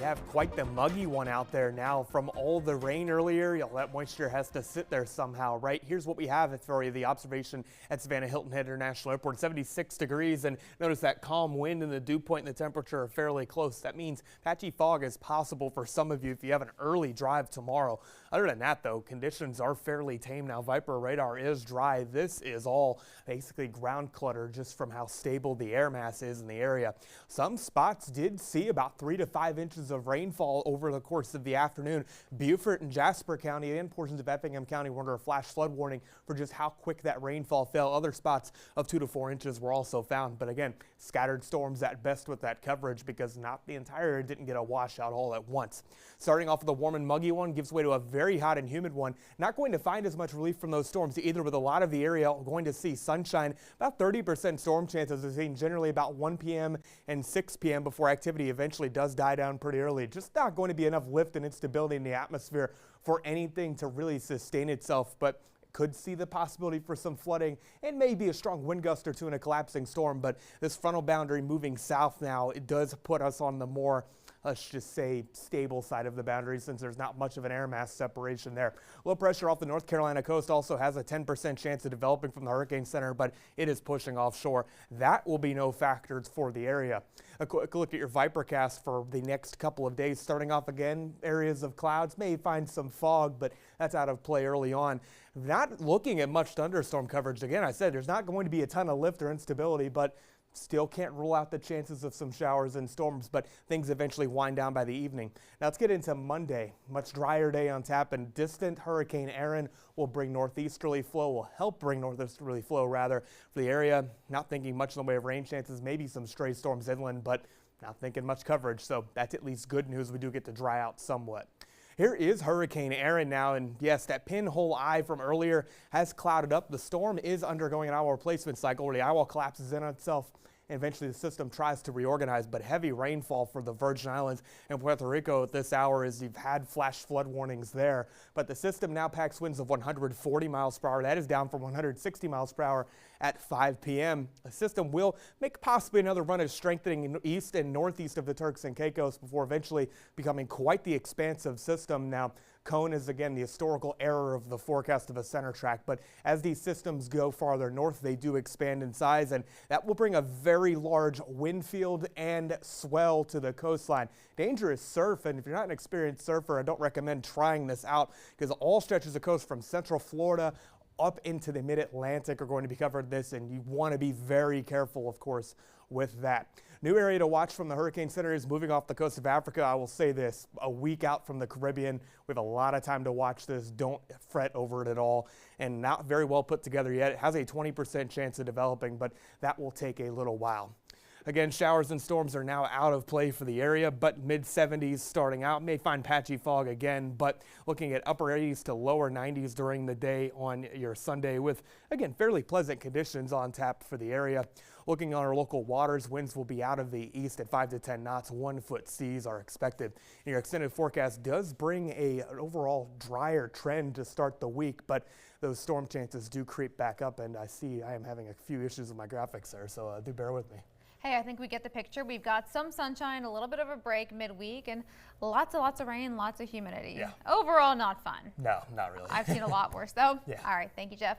have quite the muggy one out there now from all the rain earlier. That moisture has to sit there somehow, right? Here's what we have for you, the observation at Savannah Hilton Head International Airport, 76 degrees, and notice that calm wind and the dew point and the temperature are fairly close. That means patchy fog is possible for some of you if you have an early drive tomorrow. Other than that, though, conditions are fairly tame now. Viper radar is dry. This is all basically ground clutter just from how stable the air mass is in the area. Some spots did see about 3 to 5 inches of rainfall over the course of the afternoon. Beaufort and Jasper County and portions of Effingham County were under a flash flood warning for just how quick that rainfall fell. Other spots of 2 to 4 inches were also found. But again, scattered storms at best with that coverage because not the entire area didn't get a washout all at once. Starting off with a warm and muggy one gives way to a very hot and humid one. Not going to find as much relief from those storms either, with a lot of the area going to see sunshine. About 30% storm chances are seen generally about 1 p.m. and 6 p.m. before activity eventually does die down pretty early. Just not going to be enough lift and instability in the atmosphere for anything to really sustain itself, but could see the possibility for some flooding and maybe a strong wind gust or two in a collapsing storm. But this frontal boundary moving south now, it does put us on the more, let's just say, stable side of the boundary since there's not much of an air mass separation there. Low pressure off the North Carolina coast also has a 10% chance of developing from the hurricane center, but it is pushing offshore. That will be no factors for the area. A quick look at your Vipercast for the next couple of days. Starting off again, areas of clouds, may find some fog, but that's out of play early on. Not looking at much thunderstorm coverage. Again, I said there's not going to be a ton of lift or instability, but still can't rule out the chances of some showers and storms, but things eventually wind down by the evening. Now let's get into Monday. Much drier day on tap, and distant Hurricane Erin will bring northeasterly flow, will help bring northeasterly flow rather for the area. Not thinking much in the way of rain chances, maybe some stray storms inland, but not thinking much coverage. So that's at least good news. We do get to dry out somewhat. Here is Hurricane Erin now, and yes, that pinhole eye from earlier has clouded up. The storm is undergoing an eyewall replacement cycle where the eyewall collapses in on itself, and eventually the system tries to reorganize. But heavy rainfall for the Virgin Islands and Puerto Rico at this hour as you've had flash flood warnings there. But the system now packs winds of 140 miles per hour. That is down from 160 miles per hour at 5 p.m. The system will make possibly another run of strengthening east and northeast of the Turks and Caicos before eventually becoming quite the expansive system. Now, cone is again the historical error of the forecast of a center track, but as these systems go farther north, they do expand in size, and that will bring a very large wind field and swell to the coastline. Dangerous surf, and if you're not an experienced surfer, I don't recommend trying this out because all stretches of coast from central Florida up into the mid-Atlantic are going to be covered this, and you want to be very careful, of course, with that. New area to watch from the Hurricane Center is moving off the coast of Africa. I will say this, a week out from the Caribbean. We have a lot of time to watch this. Don't fret over it at all. And not very well put together yet. It has a 20% chance of developing, but that will take a little while. Again, showers and storms are now out of play for the area, but mid-70s starting out. May find patchy fog again, but looking at upper 80s to lower 90s during the day on your Sunday with, again, fairly pleasant conditions on tap for the area. Looking on our local waters, winds will be out of the east at 5 to 10 knots. 1 foot seas are expected. And your extended forecast does bring an overall drier trend to start the week, but those storm chances do creep back up, and I see I am having a few issues with my graphics there, so do bear with me. Hey, I think we get the picture. We've got some sunshine, a little bit of a break midweek, and lots of rain, lots of humidity. Yeah. Overall, not fun. No, not really. I've seen a lot worse, though. Yeah. All right. Thank you, Jeff.